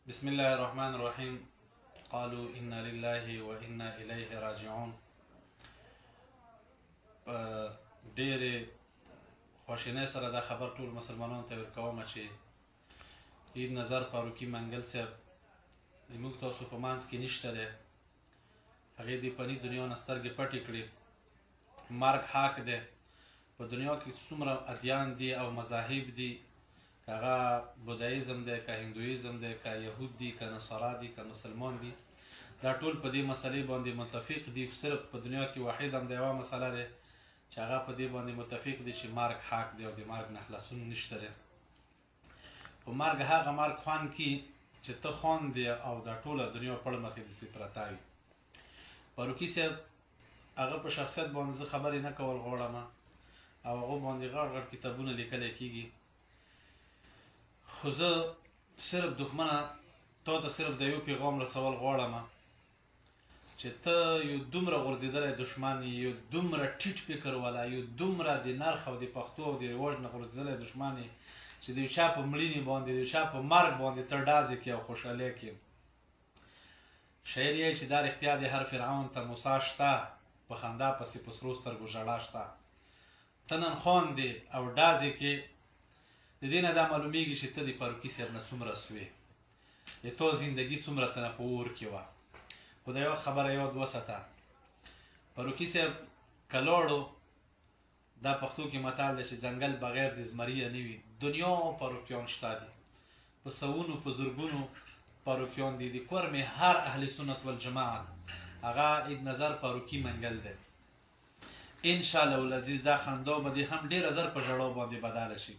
بسم الله الرحمن الرحیم. قالوا انا لله و انا الیه راجعون. په ډېرې خواشینۍ سره دا خبر ټول مسلمانانو ته ورکوم چې عید نظر فاروقي منګل صاحب زموږ تاسو په منځ کې نشته دی. هغې د فني دنیا نه سترګې پټې کړې. مرګ حق دی. په دنیا کې څومره ادیان دي او مذاهب دي، که هغه بودایزم دی، که هندویزم دی، که یهود دي، که نصارا دي، که مسلمان دي، دا ټول په دې مسلې باندې متفق دي. صرف په دنیا کې واحد هم د یوه مسله دی چې هغه په دې باندې متفق دي چې مرګ حق دی او د مرګ نه خلاصون نشته دی. خو مرګ هغه مرګ خوند کي چې ته خواندې او دا ټوله دنیا پړ مخې داسې پرته وي. فاروقي صاحب هغه په شخصیت باندې زه خبرې نه کول غواړم او هغه باندې غټ غټ کتابونه لیکلی کېږي، خو زه صرف دښمنه تا ته صرف د یو پیغام رسول غواړم چې ته یو دومره غورځېدلی دښمن یې، یو دومره ټیټ فکر والا، یو دومره د نرخ او د پښتو او د رواج نه غورځېدلی دښمن یې چې د یو چا په مړینې باندې، د یو چا په مرګ باندې ته ډازې کړې او خوشحالۍ کړې. شاعر یې چې دا رښتیا د هر فرعون ته موسی شته، په خندا پسې په سرو سترګو ژړا شته. ته نن خواندې او ډازې کې، د دې نه دا معلومیږي چې ته د فاروقي صاحب نه څومره سوې، د تا زندګي څومره ته نه په اور کې وه. خو د یوه خبره یاد وساته، فاروقي صاحب که لاړو، دا پښتو کې متل دی چې ځنګل بغیر د زمریه نه وي. دنیا فاروقیان شته دي، په سوونو په زرګونو فاروقیان دي. د کور مې هر اهل سنت والجماعت هغه عید نظر فاروقي منګل دی. انشاءالله العزیز دا خندا به دې هم ډېره زر په ژړا باندې بدله شي.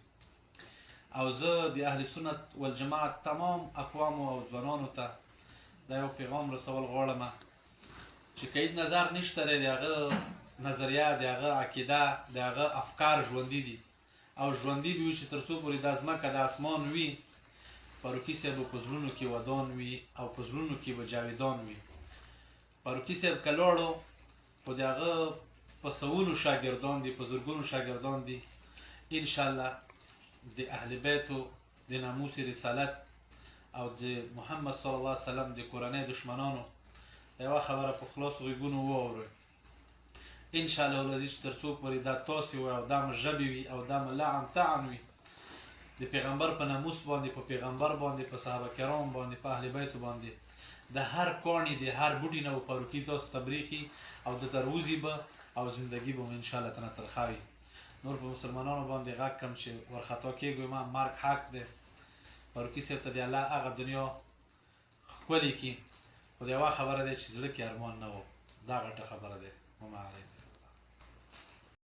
او زه د اهل سنت والجماعت تمام اقوامو او ځوانانو ته دا یو پیغام رسول غواړم چې که عید نظر نشته دی، د هغه نظریه، د هغه عقیده، د هغه افکار ژوندي دي او ژوندي به وي چې تر څو پورې دا ځمکه د اسمان وي، فاروقي صاحب به په زړونو کې ودان وي او په زړونو کې به جاویدان وي. فاروقي صاحب که لاړو، خو د هغه په سوونو شاګردان دي، په زرګونو شاګردان دي. انشاءالله د اهل بیتو د ناموس رسالت او د محمد صلی الله علیه وسلم د کورنۍ دشمنانو یوه خبره په خلاصو غوږونو واورئ. انشاءالله العزیز چې تر څو پورې دا تاسې وي او دا مو ژبې وي او دا مو لعن طعن وي د پیغمبر په ناموس باندې، په پیغمبر باندې، په صحابه کرام باندې، په اهل بیتو باندې، د هر کاڼي د هر بوټي نه به فاروقي تاسو تبریخي او د تروزي به او زندګي به مو انشاءالله تنه ترخه وي. نور په مسلمانانو باندې غږ کم چې ورخطا کېږو ما مرګ حق دی. فاروقي صاحب ته د الله هغه دنیا ښکلې کړي، خو د یوه خبره دی چې زړه کې ارمان نه و، دا غټه خبره دی. وما علیک.